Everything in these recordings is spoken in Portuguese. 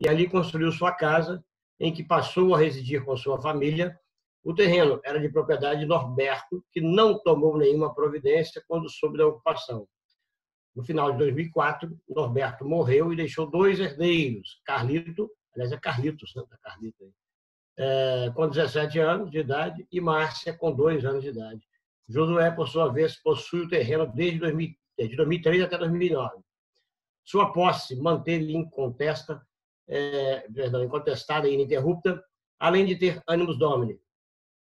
e ali construiu sua casa, em que passou a residir com sua família. O terreno era de propriedade de Norberto, que não tomou nenhuma providência quando soube da ocupação. No final de 2004, Norberto morreu e deixou 2 herdeiros, Carlito, aliás, é Carlitos, né? Carlito aí, com 17 anos de idade, e Márcia, com 2 anos de idade. Josué, por sua vez, possui o terreno desde 2003 até 2009. Sua posse manteve incontestada e ininterrupta, além de ter ânimos domini,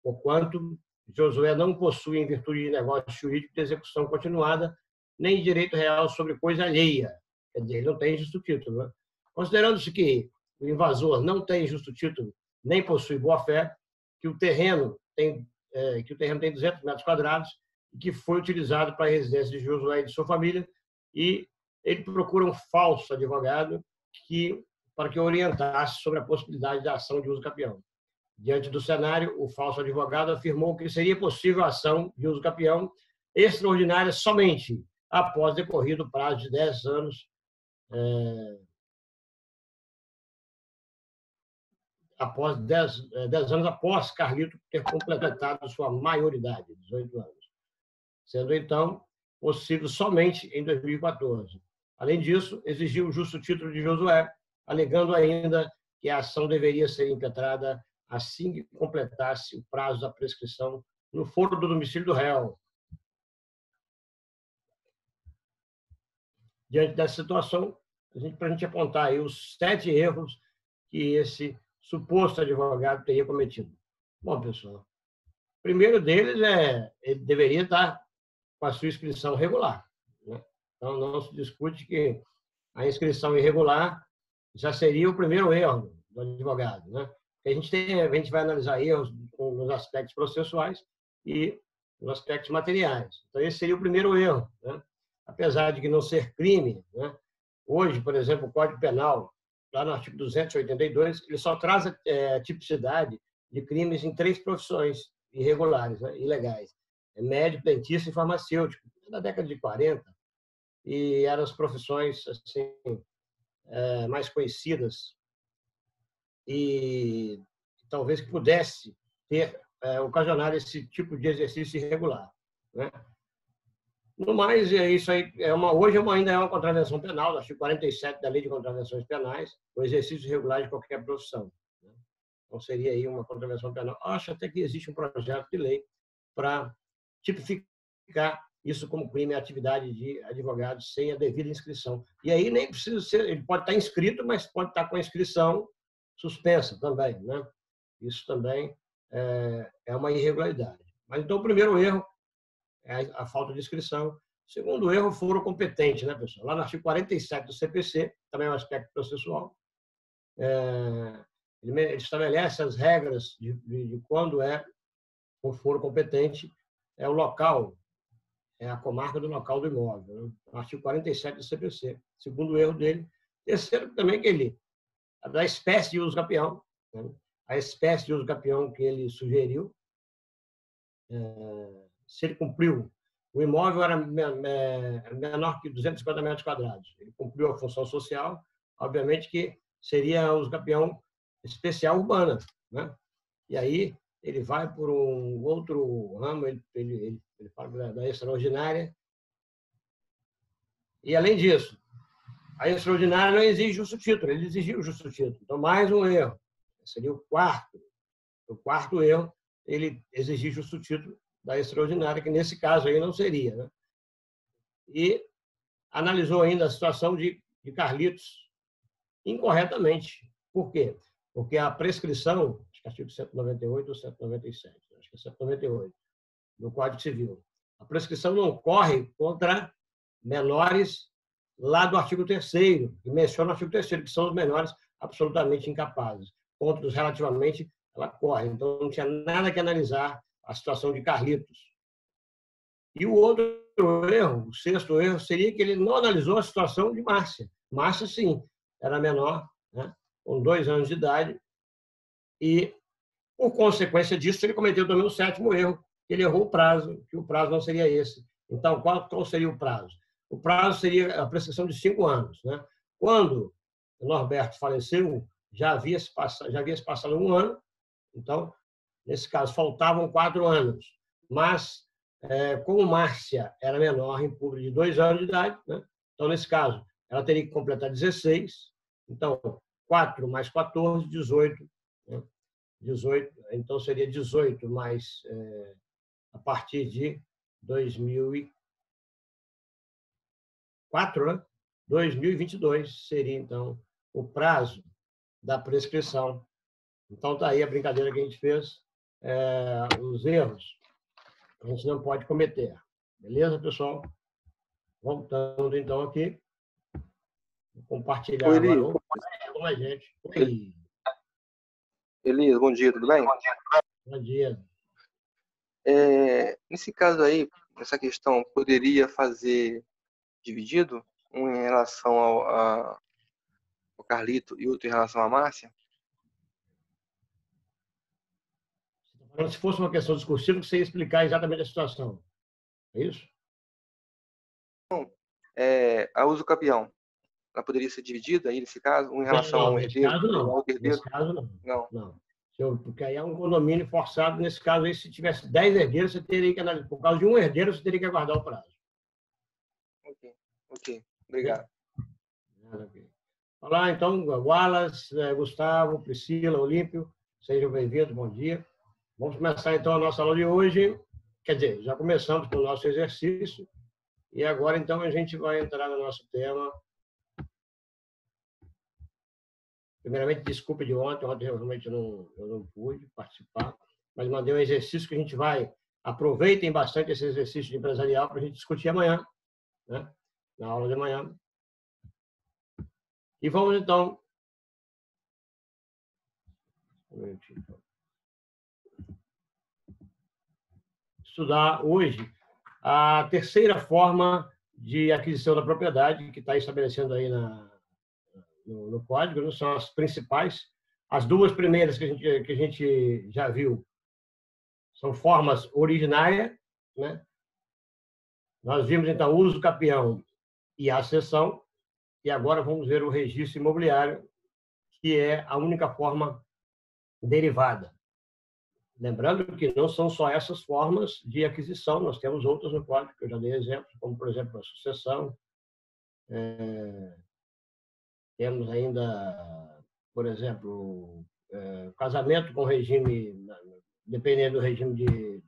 porquanto Josué não possui, em virtude de negócio jurídico de execução continuada, nem de direito real sobre coisa alheia. Quer dizer, ele não tem justo título. Né? Considerando-se que o invasor não tem justo título, nem possui boa-fé, que o terreno tem 200 metros quadrados e que foi utilizado para a residência de Josué e de sua família, e ele procura um falso advogado para que orientasse sobre a possibilidade da ação de uso capião. Diante do cenário, o falso advogado afirmou que seria possível a ação de uso capião extraordinária somente após decorrido o prazo de 10 anos, após 10 anos após Carlito ter completado sua maioridade, 18 anos, sendo então possível somente em 2014. Além disso, exigiu o justo título de Josué, alegando ainda que a ação deveria ser impetrada assim que completasse o prazo da prescrição no foro do domicílio do réu. Diante dessa situação, para a gente apontar aí os 7 erros que esse suposto advogado teria cometido. Bom, pessoal, o primeiro deles ele deveria estar com a sua inscrição regular. Né? Então, não se discute que a inscrição irregular já seria o primeiro erro do advogado. Né? A gente vai analisar erros nos aspectos processuais e nos aspectos materiais. Então, esse seria o primeiro erro. Né? Apesar de que não ser crime, né? Hoje, por exemplo, o Código Penal, lá no artigo 282, ele só traz a tipicidade de crimes em 3 profissões irregulares, né? Ilegais. Médico, dentista e farmacêutico. Na década de 40, e eram as profissões assim, mais conhecidas e talvez que pudesse ocasionar esse tipo de exercício irregular. Né? No mais, isso aí hoje ainda é uma contravenção penal, artigo 47 da Lei de Contravenções Penais, o exercício irregular de qualquer profissão. Né? Então, seria aí uma contravenção penal. Acho até que existe um projeto de lei para tipificar isso como crime, a atividade de advogado sem a devida inscrição. E aí nem precisa ser, ele pode estar inscrito, mas pode estar com a inscrição suspensa também. Né? Isso também é uma irregularidade. Mas, então, o primeiro erro é a falta de inscrição. O segundo erro, foro competente, né, pessoal? Lá no artigo 47 do CPC, também é um aspecto processual, ele estabelece as regras de quando é o foro competente, é o local, é a comarca do local do imóvel, né? Artigo 47 do CPC. Segundo erro dele. Terceiro, também que da espécie de uso capião, né? A espécie de uso capião que ele sugeriu, se ele cumpriu, o imóvel era menor que 250 metros quadrados. Ele cumpriu a função social, obviamente que seria uso capião especial urbana. Né? E aí ele vai por um outro ramo, ele fala da extraordinária. E, além disso, a extraordinária não exige justo título, ele exigiu justo título. Então, mais um erro. Seria o quarto. O quarto erro, ele exigir justo título da extraordinária, que nesse caso aí não seria. Né? E analisou ainda a situação de Carlitos incorretamente. Por quê? Porque a prescrição, acho que é artigo 198 ou 197, acho que é 198, do Código Civil, a prescrição não corre contra menores lá do artigo 3º, que menciona o artigo 3º, que são os menores absolutamente incapazes. Contra os relativamente, ela corre. Então, não tinha nada que analisar a situação de Carlitos. E o outro erro, o sexto erro, seria que ele não analisou a situação de Márcia. Márcia, sim, era menor, né, com 2 anos de idade, e, por consequência disso, ele cometeu também o 7º erro, ele errou o prazo, que o prazo não seria esse. Então, qual seria o prazo? O prazo seria a prescrição de 5 anos. Né? Quando o Norberto faleceu, já havia se passado um ano, então, nesse caso, faltavam 4 anos. Mas, como Márcia era menor em público de 2 anos de idade, né? Então, nesse caso, ela teria que completar 16. Então, 4 mais 14, 18. Né? 18, então seria 18 mais a partir de 2004, né? 2022 seria, então, o prazo da prescrição. Então, está aí a brincadeira que a gente fez, os erros a gente não pode cometer. Beleza, pessoal? Voltando, então, aqui. Vou compartilhar agora com a gente. Oi. Elias, bom dia, tudo bem? Bom dia. Nesse caso aí, essa questão poderia fazer dividido, um em relação ao Carlito e outro em relação à Márcia? Se fosse uma questão discursiva, você ia explicar exatamente a situação. É isso? Não, a uso capião, ela poderia ser dividida aí, nesse caso, um em relação Não, ao nesse herdeiro caso e ao não. outro herdeiro? Nesse caso não. Não. Porque aí é um condomínio forçado. Nesse caso, aí, se tivesse 10 herdeiros, você teria que analisar. Por causa de um herdeiro, você teria que aguardar o prazo. Ok. Obrigado. Olá, então, Wallace, Gustavo, Priscila, Olímpio, sejam bem-vindos, bom dia. Vamos começar, então, a nossa aula de hoje. Quer dizer, já começamos com o nosso exercício. E agora, então, a gente vai entrar no nosso tema. Primeiramente, desculpa de ontem realmente eu não pude participar, mas mandei um exercício que a gente vai... Aproveitem bastante esse exercício de empresarial para a gente discutir amanhã, né? Na aula de amanhã. E vamos, então... estudar hoje a terceira forma de aquisição da propriedade, que está estabelecendo aí no código, né? São as principais. As duas primeiras que a gente já viu são formas originárias, né? Nós vimos, então, o uso capião e a cessão, e agora vamos ver o registro imobiliário, que é a única forma derivada. Lembrando que não são só essas formas de aquisição, nós temos outras no código, que eu já dei exemplos, como, por exemplo, a sucessão. Temos ainda, por exemplo, casamento com regime, dependendo do regime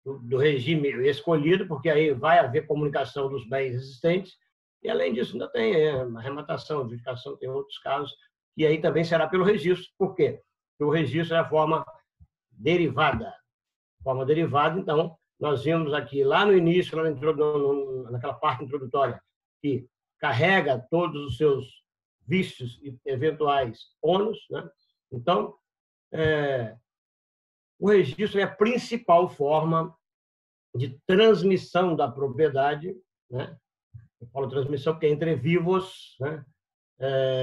do regime escolhido, porque aí vai haver comunicação dos bens existentes, e, além disso, ainda tem arrematação, adjudicação, tem outros casos, e aí também será pelo registro. Por quê? Porque o registro é a forma derivada. Forma derivada, então, nós vimos aqui, lá no início, naquela parte introdutória, que carrega todos os seus vícios e eventuais ônus, né? Então, o registro é a principal forma de transmissão da propriedade, né? Eu falo transmissão porque é entre vivos, né?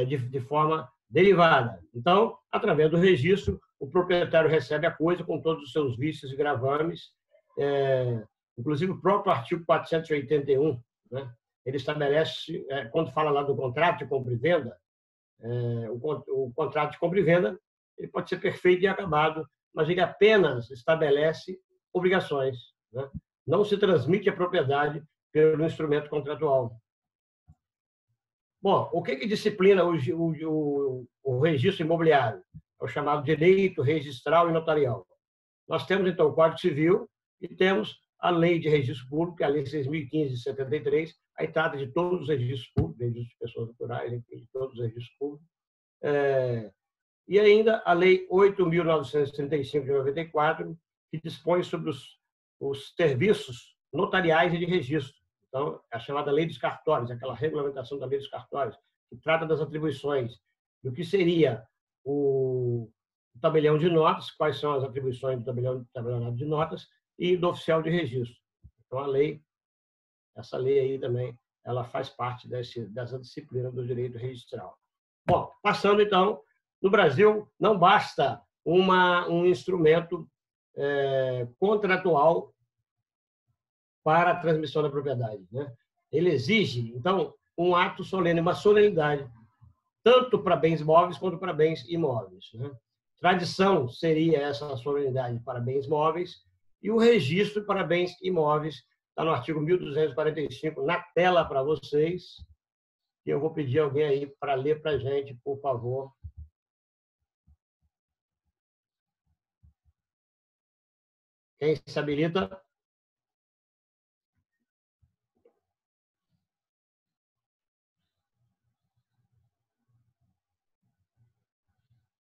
De forma derivada. Então, através do registro, o proprietário recebe a coisa com todos os seus vícios e gravames, inclusive o próprio artigo 481, né? Ele estabelece, quando fala lá do contrato de compra e venda, o contrato de compra e venda ele pode ser perfeito e acabado, mas ele apenas estabelece obrigações, né? Não se transmite a propriedade pelo instrumento contratual. Bom, o que disciplina o registro imobiliário? É o chamado direito registral e notarial. Nós temos, então, o Código Civil e temos a Lei de Registro Público, que é a Lei 6.015 de 73, aí trata de todos os registros públicos, registros de pessoas naturais, enfim, de todos os registros públicos. E ainda a Lei 8.935 de 94, que dispõe sobre os serviços notariais e de registro. Então, é a chamada Lei dos Cartórios, aquela regulamentação da Lei dos Cartórios, que trata das atribuições do que seria o tabelião de notas, quais são as atribuições do tabelionato de notas e do oficial de registro. Então, essa lei aí também, ela faz parte dessa disciplina do direito registral. Bom, passando então, no Brasil não basta um instrumento contratual para a transmissão da propriedade, né? Ele exige, então, um ato solene, uma solenidade, tanto para bens móveis quanto para bens imóveis, né? Tradição seria essa solenidade para bens móveis e o registro para bens imóveis está no artigo 1245, na tela para vocês. E eu vou pedir alguém aí para ler para a gente, por favor. Quem se habilita?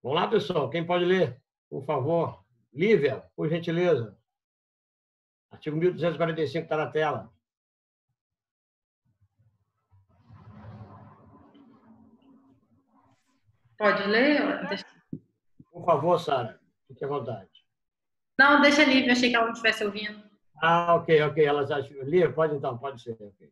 Vamos lá, pessoal. Quem pode ler, por favor? Lívia, por gentileza. Artigo 1245 está na tela. Pode ler? Por favor, Sara, fique à vontade. Não, deixa a Lívia, achei que ela não estivesse ouvindo. Ok. Ela já... Lívia, pode então, pode ser. Okay.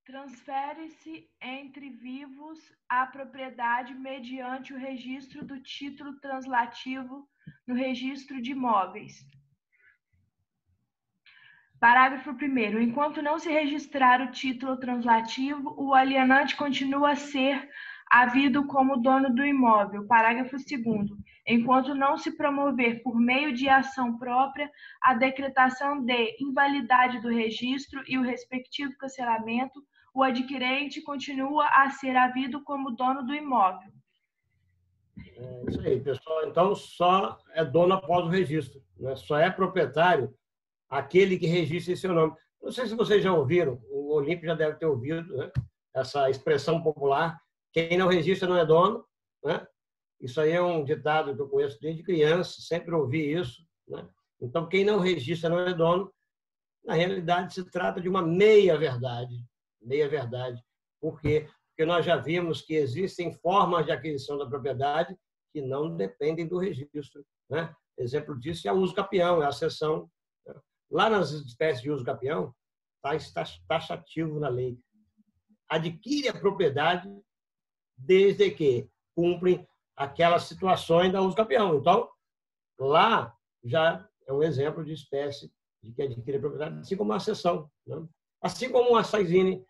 Transfere-se entre vivos a propriedade mediante o registro do título translativo no registro de imóveis. Parágrafo 1º. Enquanto não se registrar o título translativo, o alienante continua a ser havido como dono do imóvel. Parágrafo 2º. Enquanto não se promover por meio de ação própria a decretação de invalidade do registro e o respectivo cancelamento, o adquirente continua a ser havido como dono do imóvel. É isso aí, pessoal. Então, só é dono após o registro, né? Só é proprietário aquele que registra em seu nome. Não sei se vocês já ouviram, o Olímpio já deve ter ouvido, né, essa expressão popular: quem não registra não é dono, né? Isso aí é um ditado que eu conheço desde criança, sempre ouvi isso, né? Então, quem não registra não é dono. Na realidade, se trata de uma meia-verdade. Meia-verdade. Por quê? Porque nós já vimos que existem formas de aquisição da propriedade que não dependem do registro, né? Exemplo disso é o uso capião, é a cessão. Lá nas espécies de uso capião, está taxativo na lei. Adquire a propriedade desde que cumprem aquelas situações da uso capião. Então, lá já é um exemplo de espécie de que adquire a propriedade, assim como a cessão, né? Assim como a Saizine,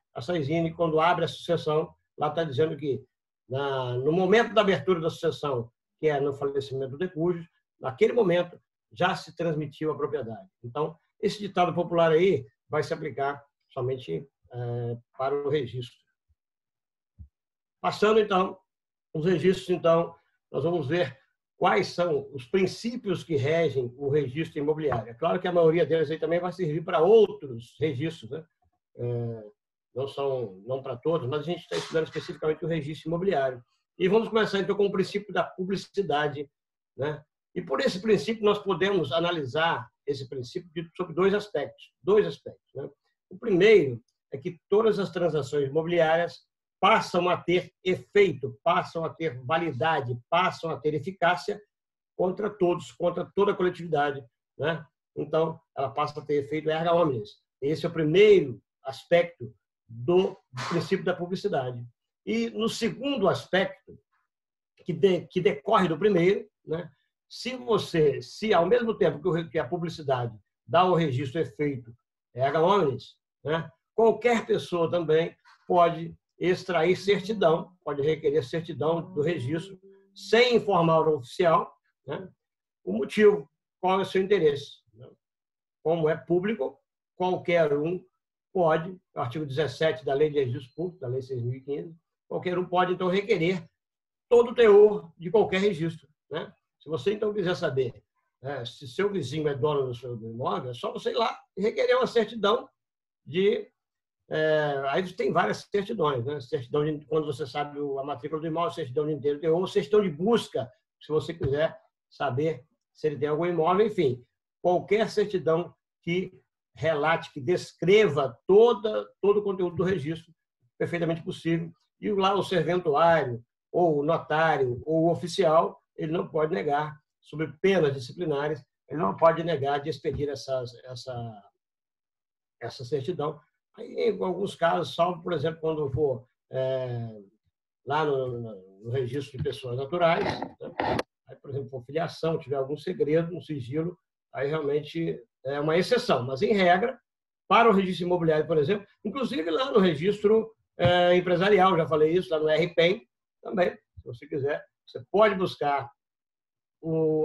quando abre a sucessão, lá está dizendo que no momento da abertura da sucessão, que é no falecimento do decújo, naquele momento já se transmitiu a propriedade. Então, esse ditado popular aí vai se aplicar somente para o registro. Passando, então, os registros, então, nós vamos ver quais são os princípios que regem o registro imobiliário. É claro que a maioria deles aí também vai servir para outros registros, né? Não para todos, mas a gente está estudando especificamente o registro imobiliário. E vamos começar, então, com o princípio da publicidade, né? E por esse princípio, nós podemos analisar esse princípio sob dois aspectos, né? O primeiro é que todas as transações imobiliárias passam a ter efeito, passam a ter validade, passam a ter eficácia contra todos, contra toda a coletividade, né? Então, ela passa a ter efeito erga omnes. Esse é o primeiro aspecto do princípio da publicidade. E no segundo aspecto, que decorre do primeiro, né? Se ao mesmo tempo que a publicidade dá ao registro efeito erga omnes, né, qualquer pessoa também pode extrair certidão, pode requerer certidão do registro sem informar o oficial, né, o motivo, qual é o seu interesse. Né? Como é público, qualquer um pode, artigo 17 da Lei de Registro Público, da Lei 6.015, qualquer um pode, então, requerer todo o teor de qualquer registro, né? Se você, então, quiser saber, né, se seu vizinho é dono do seu imóvel, é só você ir lá e requerer uma certidão de... aí tem várias certidões, né? Certidão de, quando você sabe a matrícula do imóvel, certidão de inteiro teor, ou certidão de busca, se você quiser saber se ele tem algum imóvel, enfim. Qualquer certidão que relate, que descreva todo o conteúdo do registro, perfeitamente possível. E lá o serventuário, ou o notário, ou o oficial, ele não pode negar, sob penas disciplinares, ele não pode negar de expedir essa certidão. Aí, em alguns casos, salvo, por exemplo, quando for lá no registro de pessoas naturais, né? Aí, por exemplo, for filiação, tiver algum segredo, um sigilo, aí realmente é uma exceção. Mas, em regra, para o registro imobiliário, por exemplo, inclusive lá no registro empresarial, já falei isso lá no RPEM também, se você quiser. Você pode buscar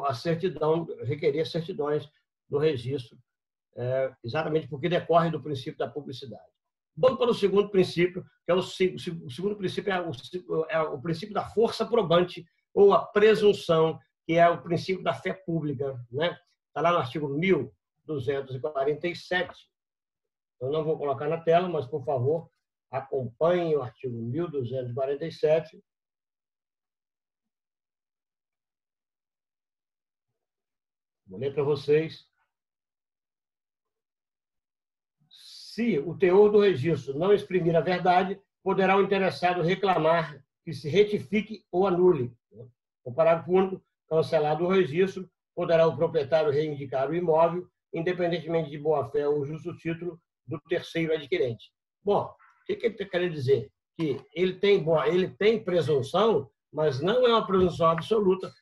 a certidão, requerer certidões do registro, exatamente porque decorre do princípio da publicidade. Vamos para o segundo princípio, que é o segundo princípio, é o princípio da força probante, ou a presunção, que é o princípio da fé pública, né? Está lá no artigo 1247. Eu não vou colocar na tela, mas, por favor, acompanhe o artigo 1247. Vou ler para vocês. Se o teor do registro não exprimir a verdade, poderá o interessado reclamar que se retifique ou anule. O parágrafo único, cancelado o registro, poderá o proprietário reivindicar o imóvel, independentemente de boa-fé ou justo título do terceiro adquirente. Bom, o que ele está querendo dizer? Que ele tem presunção, mas não é uma presunção absoluta,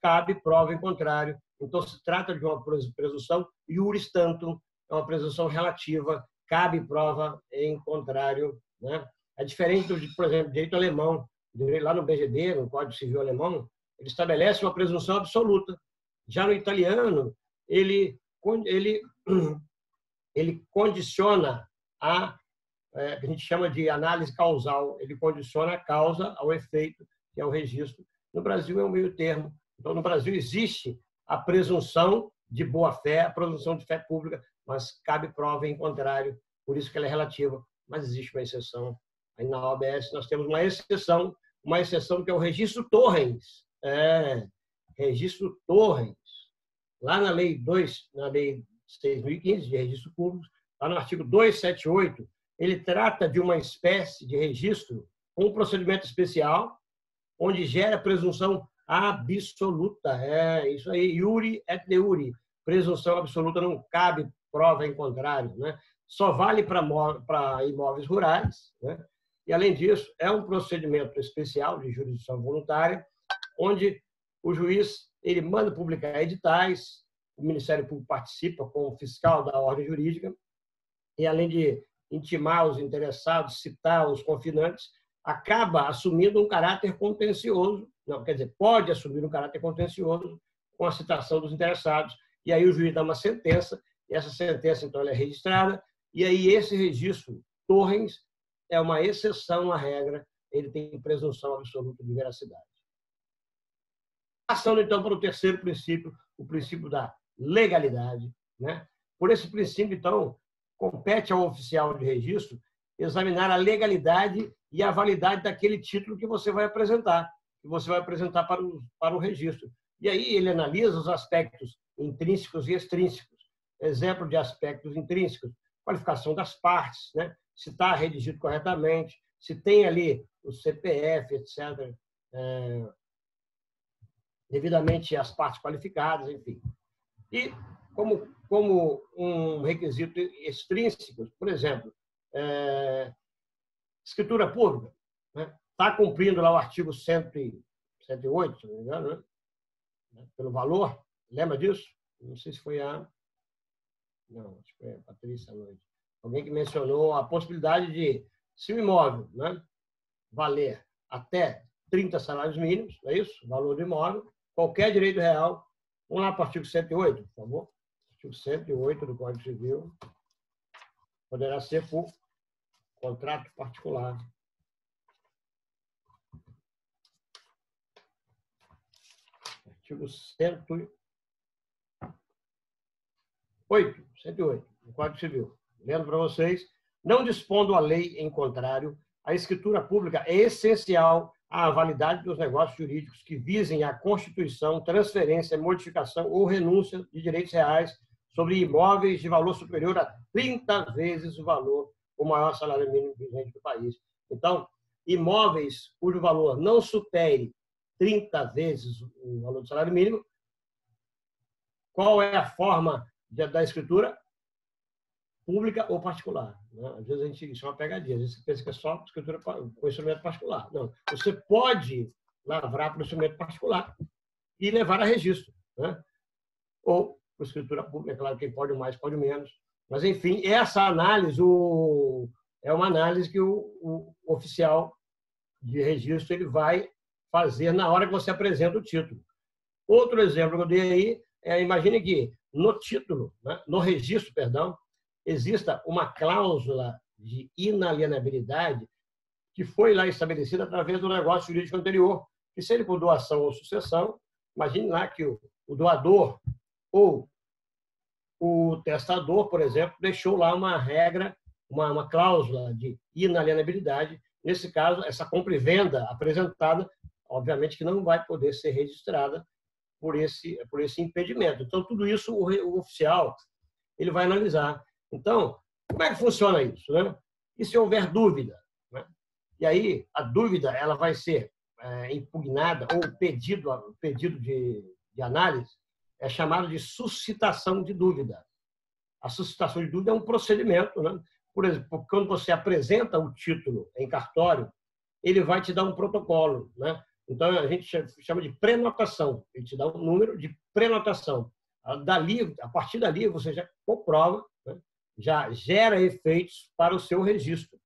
cabe prova em contrário. Então, se trata de uma presunção iuris tantum, é uma presunção relativa, cabe prova em contrário, né? É diferente do, por exemplo, direito alemão. Lá no BGB, no Código Civil alemão, ele estabelece uma presunção absoluta. Já no italiano, ele condiciona a gente chama de análise causal. Ele condiciona a causa ao efeito, que é o registro. No Brasil é um meio termo. Então, no Brasil existe a presunção de boa-fé, a presunção de fé pública, mas cabe prova em contrário, por isso que ela é relativa. Mas existe uma exceção. Aí na OABS nós temos uma exceção que é o registro Torrens. Registro Torrens. Lá na Lei 6.015 de registro público, lá no artigo 278, ele trata de uma espécie de registro com um procedimento especial, onde gera presunção absoluta. Isso aí, iure et de iure. Presunção absoluta, não cabe prova em contrário, né? Só vale para imóveis rurais, né? E, além disso, é um procedimento especial de jurisdição voluntária, onde o juiz ele manda publicar editais, o Ministério Público participa como fiscal da ordem jurídica, e, além de intimar os interessados, citar os confinantes, acaba assumindo um caráter contencioso, pode assumir um caráter contencioso com a citação dos interessados, e aí o juiz dá uma sentença, e essa sentença, então, ela é registrada, e aí esse registro Torrens é uma exceção à regra, ele tem presunção absoluta de veracidade. Passando, então, para o terceiro princípio, o princípio da legalidade, né? Por esse princípio, então, compete ao oficial de registro examinar a legalidade e a validade daquele título que você vai apresentar, para o registro. E aí ele analisa os aspectos intrínsecos e extrínsecos. Exemplo de aspectos intrínsecos: qualificação das partes, né? Se está redigido corretamente, se tem ali o CPF, etc., devidamente as partes qualificadas, enfim. E como um requisito extrínseco, por exemplo, escritura pública, né? Está cumprindo lá o artigo 108, se não me engano, né? Pelo valor, lembra disso? Não sei se foi não, acho que foi a Patrícia Noite. Alguém que mencionou a possibilidade de, se o imóvel, né, valer até 30 salários mínimos, é isso? O valor do imóvel, qualquer direito real. Vamos lá para o artigo 108, por favor. Artigo 108 do Código Civil. Poderá ser por contrato particular. Artigo 108 do Código Civil. Lendo para vocês, não dispondo a lei em contrário, a escritura pública é essencial à validade dos negócios jurídicos que visem a constituição, transferência, modificação ou renúncia de direitos reais sobre imóveis de valor superior a 30 vezes o valor, o maior salário mínimo vigente do país. Então, imóveis cujo valor não supere 30 vezes o valor do salário mínimo, qual é a forma da escritura? Pública ou particular, né? Às vezes a gente, isso é uma pegadinha, às vezes você pensa que é só escritura com instrumento particular. Não, você pode lavrar para o instrumento particular e levar a registro, né? Ou para escritura pública, é claro, quem pode mais, pode menos. Mas, enfim, essa análise, o é uma análise que o oficial de registro ele vai fazer na hora que você apresenta o título. Outro exemplo que eu dei aí imagine que no título, né, no registro, perdão, exista uma cláusula de inalienabilidade que foi lá estabelecida através do negócio jurídico anterior, que se ele por doação ou sucessão, imagine lá que o doador ou o testador, por exemplo, deixou lá uma regra, uma cláusula de inalienabilidade. Nesse caso, essa compra e venda apresentada, obviamente que não vai poder ser registrada por esse impedimento. Então, tudo isso o oficial ele vai analisar. Então, como é que funciona isso, né? E se houver dúvida, né? E aí a dúvida ela vai ser impugnada ou o pedido de análise é chamado de suscitação de dúvida. A suscitação de dúvida é um procedimento, né? Por exemplo, quando você apresenta o título em cartório, ele vai te dar um protocolo, né? Então, a gente chama de prenotação. Ele te dá um número de prenotação. A partir dali, você já comprova, né? Já gera efeitos para o seu registro.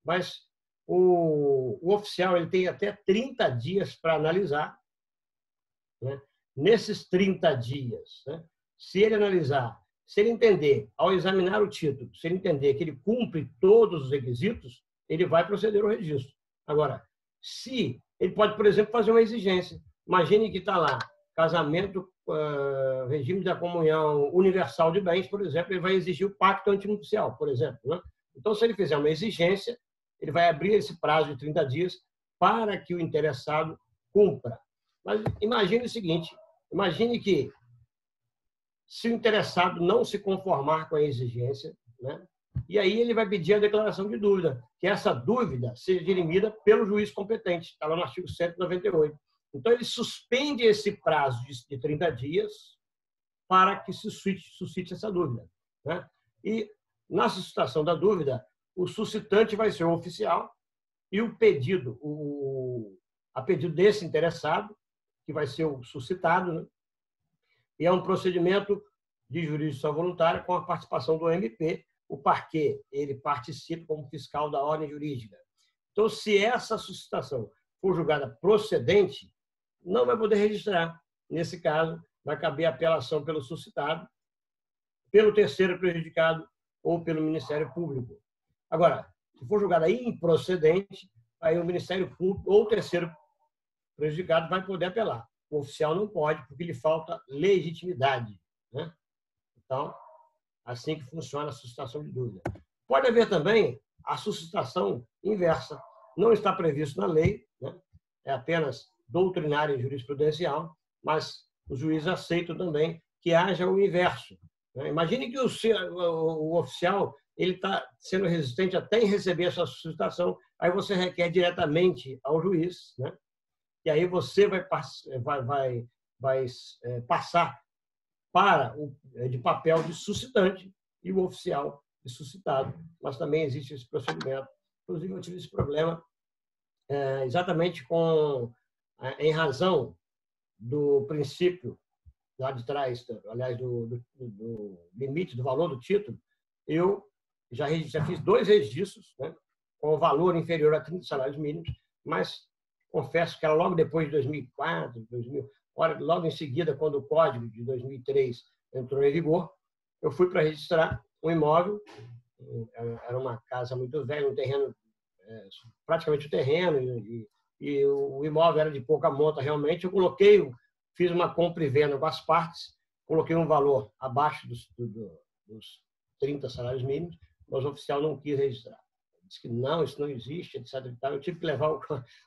Mas o oficial ele tem até 30 dias para analisar, né? Nesses 30 dias, né? Se ele analisar, se ele entender, ao examinar o título, se ele entender que ele cumpre todos os requisitos, ele vai proceder ao registro. Agora, se ele pode, por exemplo, fazer uma exigência. Imagine que está lá, casamento, regime da comunhão universal de bens, por exemplo, ele vai exigir o pacto antinupcial, por exemplo, né? Então, se ele fizer uma exigência, ele vai abrir esse prazo de 30 dias para que o interessado cumpra. Mas imagine o seguinte, imagine que se o interessado não se conformar com a exigência, né? E aí ele vai pedir a declaração de dúvida, que essa dúvida seja dirimida pelo juiz competente, está lá no artigo 198. Então, ele suspende esse prazo de 30 dias para que se suscite essa dúvida, né? E, na suscitação da dúvida, o suscitante vai ser o oficial e o pedido, a pedido desse interessado, que vai ser o suscitado, né? E é um procedimento de jurisdição voluntária com a participação do MP. O parquê, ele participa como fiscal da ordem jurídica. Então, se essa suscitação for julgada procedente, não vai poder registrar. Nesse caso, vai caber apelação pelo suscitado, pelo terceiro prejudicado ou pelo Ministério Público. Agora, se for julgada improcedente, aí o Ministério Público ou o terceiro prejudicado vai poder apelar. O oficial não pode, porque lhe falta legitimidade, né? Então, assim que funciona a suscitação de dúvida. Pode haver também a suscitação inversa. Não está previsto na lei, né? É apenas doutrinária e jurisprudencial, mas os juízes aceitam também que haja o inverso, né? Imagine que o oficial ele está sendo resistente até em receber essa suscitação, aí você requer diretamente ao juiz, né? E aí você vai passar para de papel de suscitante e o oficial de suscitado. Mas também existe esse procedimento. Inclusive, eu tive esse problema exatamente em razão do princípio lá de trás, aliás, do limite do valor do título. Eu já fiz 2 registros, né, com o valor inferior a 30 salários mínimos, mas confesso que era logo depois de 2004, 2000, logo em seguida, quando o Código de 2003 entrou em vigor, eu fui para registrar um imóvel. Era uma casa muito velha, um terreno, praticamente o terreno, e o imóvel era de pouca monta realmente. Eu fiz uma compra e venda com as partes, coloquei um valor abaixo dos 30 salários mínimos, mas o oficial não quis registrar. Disse que não, isso não existe, etc. Eu tive que levar,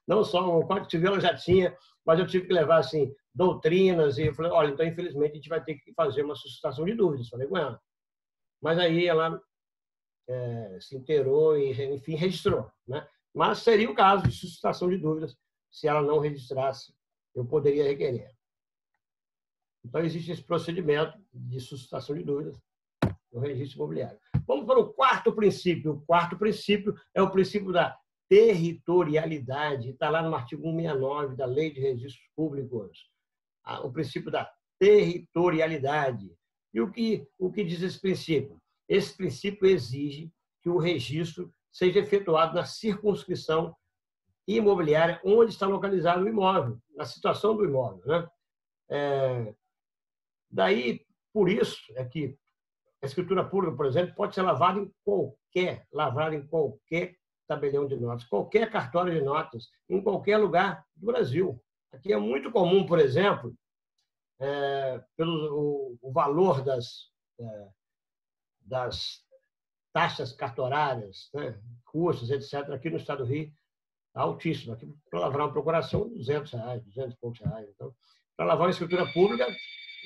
não só o Código Civil ela já tinha, mas eu tive que levar assim, doutrinas, e eu falei, olha, então infelizmente a gente vai ter que fazer uma suscitação de dúvidas. Falei com ela. Mas aí ela se inteirou e, enfim, registrou, né? Mas seria o caso de suscitação de dúvidas. Se ela não registrasse, eu poderia requerer. Então, existe esse procedimento de suscitação de dúvidas no registro imobiliário. Vamos para o 4º princípio. O 4º princípio é o princípio da territorialidade. Está lá no artigo 169 da Lei de Registros Públicos. O princípio da territorialidade. E o que diz esse princípio? Esse princípio exige que o registro seja efetuado na circunscrição imobiliária onde está localizado o imóvel, na situação do imóvel, né? Daí, por isso, é que a escritura pública, por exemplo, pode ser lavrada em qualquer tabelião de notas, qualquer cartório de notas, em qualquer lugar do Brasil. Aqui é muito comum, por exemplo, pelo o valor das taxas cartorárias, né, custos, etc., aqui no estado do Rio, altíssimo. Aqui, para lavrar uma procuração, R$200, 200 e poucos reais. Então, para lavar uma escritura pública,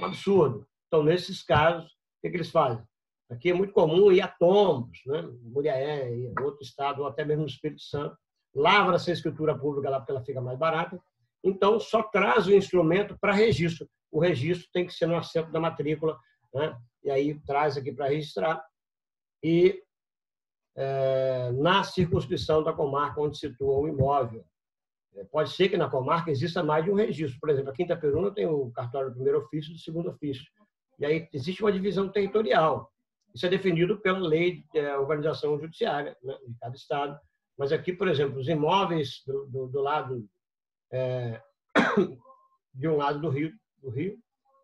um absurdo. Então, nesses casos, o que eles fazem? Aqui é muito comum ir a Tombos, né? Muriaé, em outro estado, ou até mesmo no Espírito Santo. Lavra essa escritura pública lá porque ela fica mais barata. Então, só traz o instrumento para registro. O registro tem que ser no assento da matrícula, né? E aí traz aqui para registrar. E na circunscrição da comarca onde situa o imóvel. Pode ser que na comarca exista mais de um registro. Por exemplo, aqui em Itaperuna tem o cartório do primeiro ofício e do segundo ofício. E aí existe uma divisão territorial. Isso é definido pela lei de organização judiciária, né, de cada estado. Mas aqui, por exemplo, os imóveis do lado de um lado do Rio,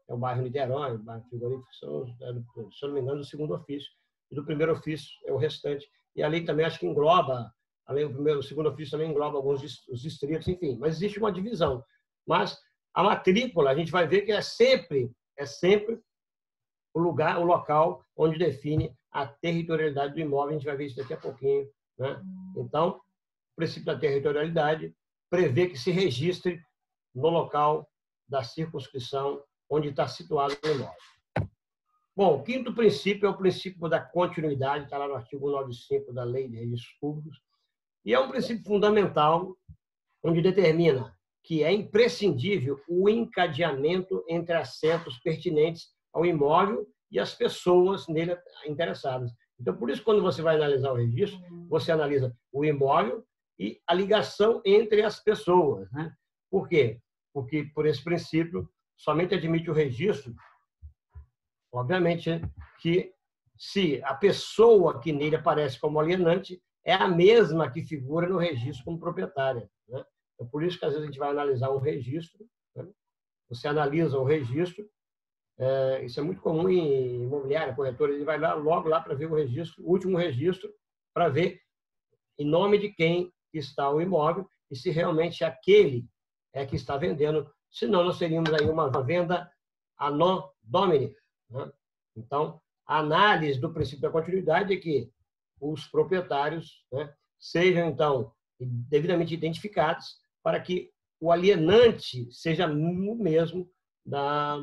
é o bairro Niterói, o bairro Frigorífico, são, se eu não me engano, do segundo ofício. E do primeiro ofício é o restante. E a lei também acho que engloba, além do primeiro, o segundo ofício também engloba alguns os distritos, enfim. Mas existe uma divisão. Mas a matrícula, a gente vai ver que é sempre o local onde define a territorialidade do imóvel. A gente vai ver isso daqui a pouquinho, né? Então, o princípio da territorialidade prevê que se registre no local da circunscrição onde está situado o imóvel. Bom, o quinto princípio é o princípio da continuidade, está lá no artigo 195 da Lei de Registros Públicos, e é um princípio fundamental onde determina que é imprescindível o encadeamento entre assentos pertinentes ao imóvel e as pessoas nele interessadas. Então, por isso, quando você vai analisar o registro, você analisa o imóvel e a ligação entre as pessoas, né? Por quê? Porque, por esse princípio, somente admite o registro, obviamente, que se a pessoa que nele aparece como alienante é a mesma que figura no registro como proprietária, né? É por isso que, às vezes, a gente vai analisar um registro, né? Você analisa o registro, isso é muito comum em imobiliária, corretora, ele vai lá, logo lá para ver o registro, o último registro, para ver em nome de quem está o imóvel e se realmente aquele é que está vendendo, senão nós teríamos aí uma venda anno domini, né? Então, a análise do princípio da continuidade é que os proprietários, né, sejam, então, devidamente identificados para que o alienante seja o mesmo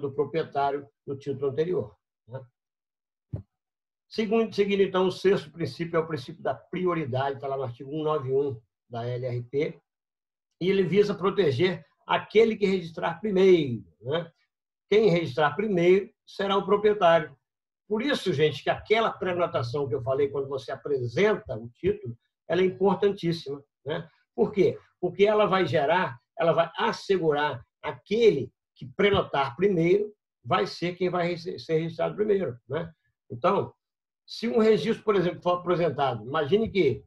do proprietário do título anterior, né? Seguindo, então, o sexto princípio é o princípio da prioridade, está lá no artigo 191 da LRP, e ele visa proteger aquele que registrar primeiro, né? Quem registrar primeiro será o proprietário. Por isso, gente, que aquela prenotação que eu falei quando você apresenta o título, ela é importantíssima, né? Por quê? Porque ela vai assegurar aquele que prenotar primeiro vai ser quem vai ser registrado primeiro, né? Então, se um registro, por exemplo, for apresentado, imagine que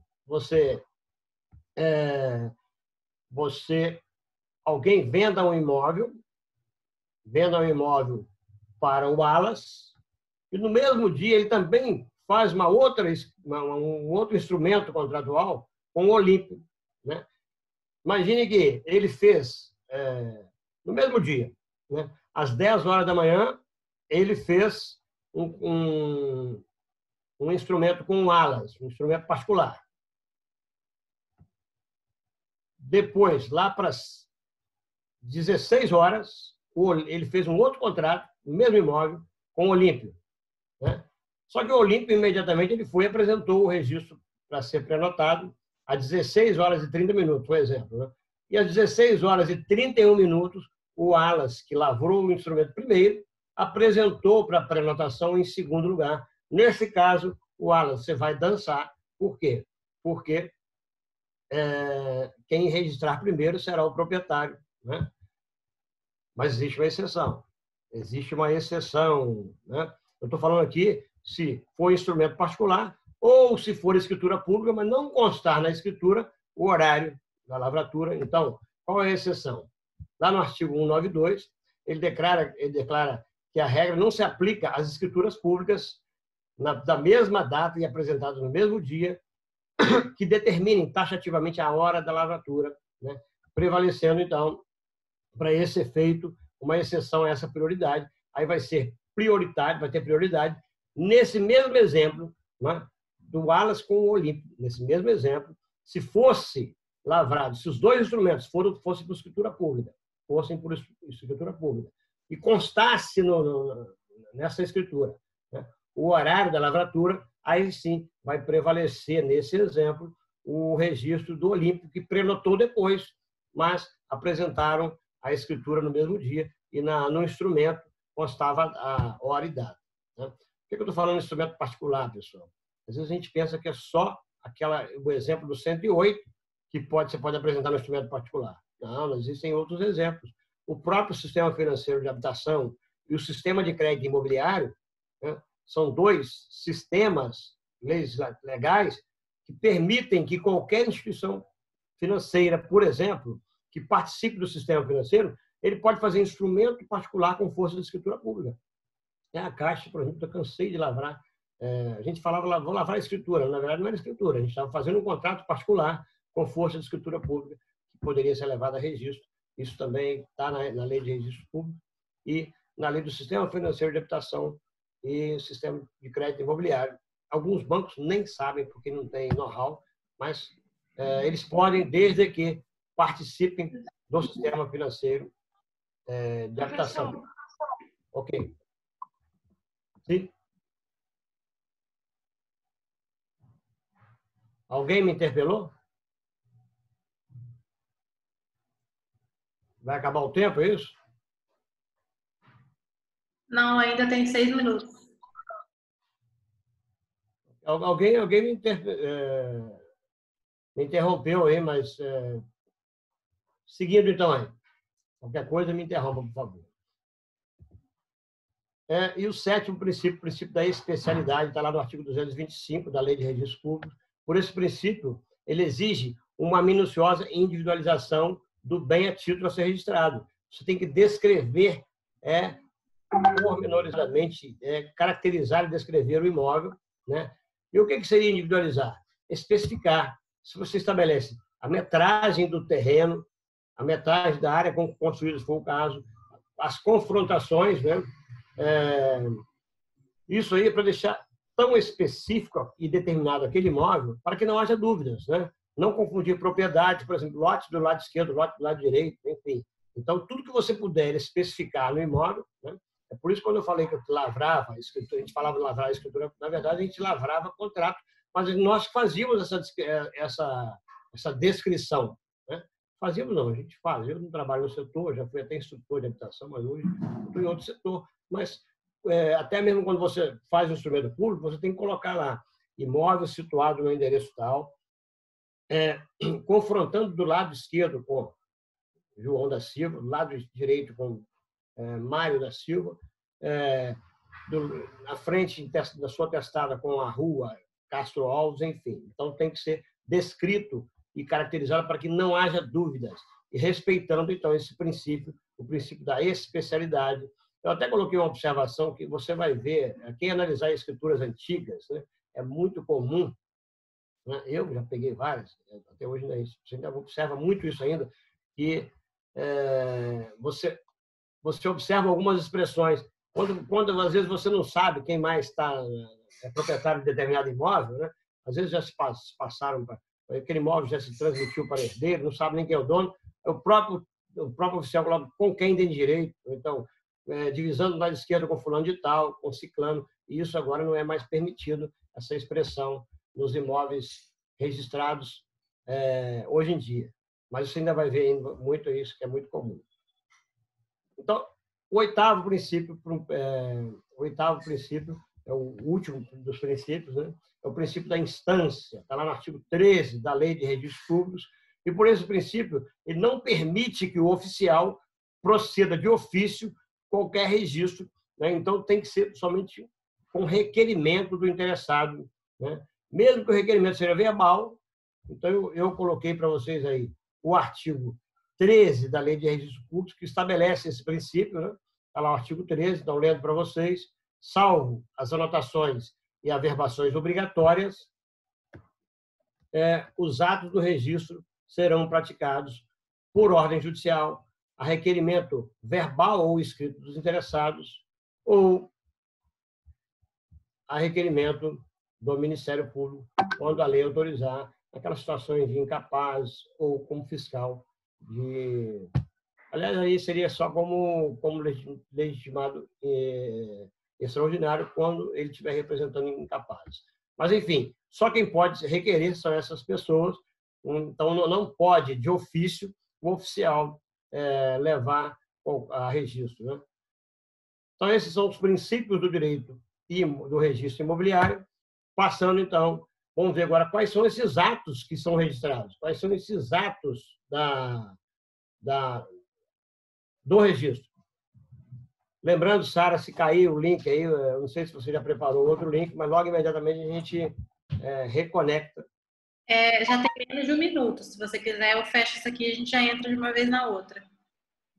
alguém venda um imóvel para o Wallace, e no mesmo dia ele também faz um outro instrumento contratual com o Olímpio, né? Imagine que ele fez, no mesmo dia, né, às 10 horas da manhã, ele fez um instrumento com o Wallace, um instrumento particular. Depois, lá para as 16 horas, ele fez um outro contrato, no mesmo imóvel, com o Olímpio, né? Só que o Olímpio, imediatamente, ele foi e apresentou o registro para ser prenotado às 16 horas e 30 minutos, por exemplo, né? E às 16 horas e 31 minutos, o Wallace, que lavrou o instrumento primeiro, apresentou para a prenotação em segundo lugar. Nesse caso, o Wallace, você vai dançar. Por quê? Porque quem registrar primeiro será o proprietário, né? Mas existe uma exceção. Existe uma exceção, né? Eu estou falando aqui, se for instrumento particular, ou se for escritura pública, mas não constar na escritura o horário da lavratura. Então, qual é a exceção? Lá no artigo 192, ele declara que a regra não se aplica às escrituras públicas da mesma data e apresentadas no mesmo dia, que determinem taxativamente a hora da lavratura, né? Prevalecendo, então, para esse efeito, uma exceção a essa prioridade. Aí vai ser prioritário, vai ter prioridade. Nesse mesmo exemplo, né, do Wallace com o Olímpico, nesse mesmo exemplo, se fosse lavrado, se os dois instrumentos fossem por escritura pública, e constasse nessa escritura, né, o horário da lavratura, aí sim vai prevalecer, nesse exemplo, o registro do Olímpico, que prenotou depois, mas apresentaram a escritura no mesmo dia e no instrumento constava a hora e data. Né? Por que eu estou falando de instrumento particular, pessoal? Às vezes a gente pensa que é só o exemplo do 108 que você pode apresentar no instrumento particular. Não, existem outros exemplos. O próprio sistema financeiro de habitação e o sistema de crédito imobiliário, né, são dois sistemas legais que permitem que qualquer instituição financeira, por exemplo, que participe do sistema financeiro, ele pode fazer instrumento particular com força de escritura pública. A Caixa, por exemplo, eu cansei de lavrar. A gente falava, vou lavrar a escritura. Na verdade, não era escritura. A gente estava fazendo um contrato particular com força de escritura pública, que poderia ser levado a registro. Isso também está na Lei de Registro Público e na Lei do Sistema Financeiro de Habitação e Sistema de Crédito Imobiliário. Alguns bancos nem sabem, porque não tem know-how, mas eles podem, desde que participem do sistema financeiro de habitação. Ok. Sim? Alguém me interpelou? Vai acabar o tempo, é isso? Não, ainda tem 6 minutos. Alguém me interrompeu aí, mas seguindo então aí. Qualquer coisa me interrompa, por favor. E o sétimo princípio, o princípio da especialidade, está lá no artigo 225 da Lei de Registro Público. Por esse princípio, ele exige uma minuciosa individualização do bem a título a ser registrado. Você tem que descrever pormenorizadamente, caracterizar e descrever o imóvel, né? E o que seria individualizar? Especificar. Se você estabelece a metragem do terreno, a metragem da área construída, se for o caso, as confrontações, né? Isso aí é para deixar tão específico e determinado aquele imóvel para que não haja dúvidas, né? Não confundir propriedade, por exemplo, lote do lado esquerdo, lote do lado direito, enfim. Então, tudo que você puder especificar no imóvel, né? É por isso, quando eu falei que eu lavrava a escritura, a gente falava de lavrar a escritura, na verdade, a gente lavrava contrato, mas nós fazíamos essa descrição, né? Fazíamos não, a gente faz. Eu não trabalho no setor, já fui até instrutor de habitação, mas hoje estou em outro setor. Mas até mesmo quando você faz o instrumento público, você tem que colocar lá imóvel situado no endereço tal, confrontando do lado esquerdo com João da Silva, do lado direito com Mário da Silva, na frente da sua testada com a rua Castro Alves, enfim. Então, tem que ser descrito e caracterizado para que não haja dúvidas, e respeitando, então, esse princípio, o princípio da especialidade. Eu até coloquei uma observação que você vai ver, quem analisar escrituras antigas, né, é muito comum, né, eu já peguei várias, até hoje ainda você ainda observa muito isso ainda, que você observa algumas expressões, quando às vezes você não sabe quem mais é proprietário de determinado imóvel, né, às vezes já se passaram, aquele imóvel já se transmitiu para herdeiro, não sabe nem quem é o dono, o próprio oficial coloca com quem tem direito, então, divisando do lado esquerdo com fulano de tal, com ciclano, e isso agora não é mais permitido, essa expressão nos imóveis registrados hoje em dia. Mas você ainda vai ver muito isso, que é muito comum. Então, o oitavo princípio é o último dos princípios, né? É o princípio da instância, está lá no artigo 13 da Lei de Registros Públicos, e por esse princípio, ele não permite que o oficial proceda de ofício qualquer registro, né? Então tem que ser somente com requerimento do interessado, né? mesmo que o requerimento seja verbal. Então, eu coloquei para vocês aí o artigo 13 da Lei de Registro Público, que estabelece esse princípio, né? Está lá o artigo 13, então, lendo para vocês, salvo as anotações e averbações obrigatórias, os atos do registro serão praticados por ordem judicial, a requerimento verbal ou escrito dos interessados, ou a requerimento do Ministério Público, quando a lei autorizar aquelas situações de incapaz ou como fiscal de... Aliás, aí seria só como legitimado extraordinário quando ele estiver representando incapaz. Mas, enfim, só quem pode requerer são essas pessoas, então não pode, de ofício, o oficial levar a registro, né? Então, esses são os princípios do direito e do registro imobiliário. Passando, então, vamos ver agora quais são esses atos que são registrados, quais são esses atos do registro. Lembrando, Sara, se cair o link aí, eu não sei se você já preparou outro link, mas logo imediatamente a gente reconecta. Já tem menos de 1 minuto. Se você quiser, eu fecho isso aqui e a gente já entra de uma vez na outra.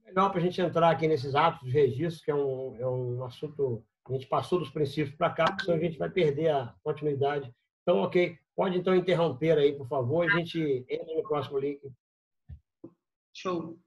Melhor para a gente entrar aqui nesses atos de registro, que é um assunto, a gente passou dos princípios para cá, porque senão a gente vai perder a continuidade. Então, ok, pode então interromper aí, por favor, e a gente entra no próximo link. Show.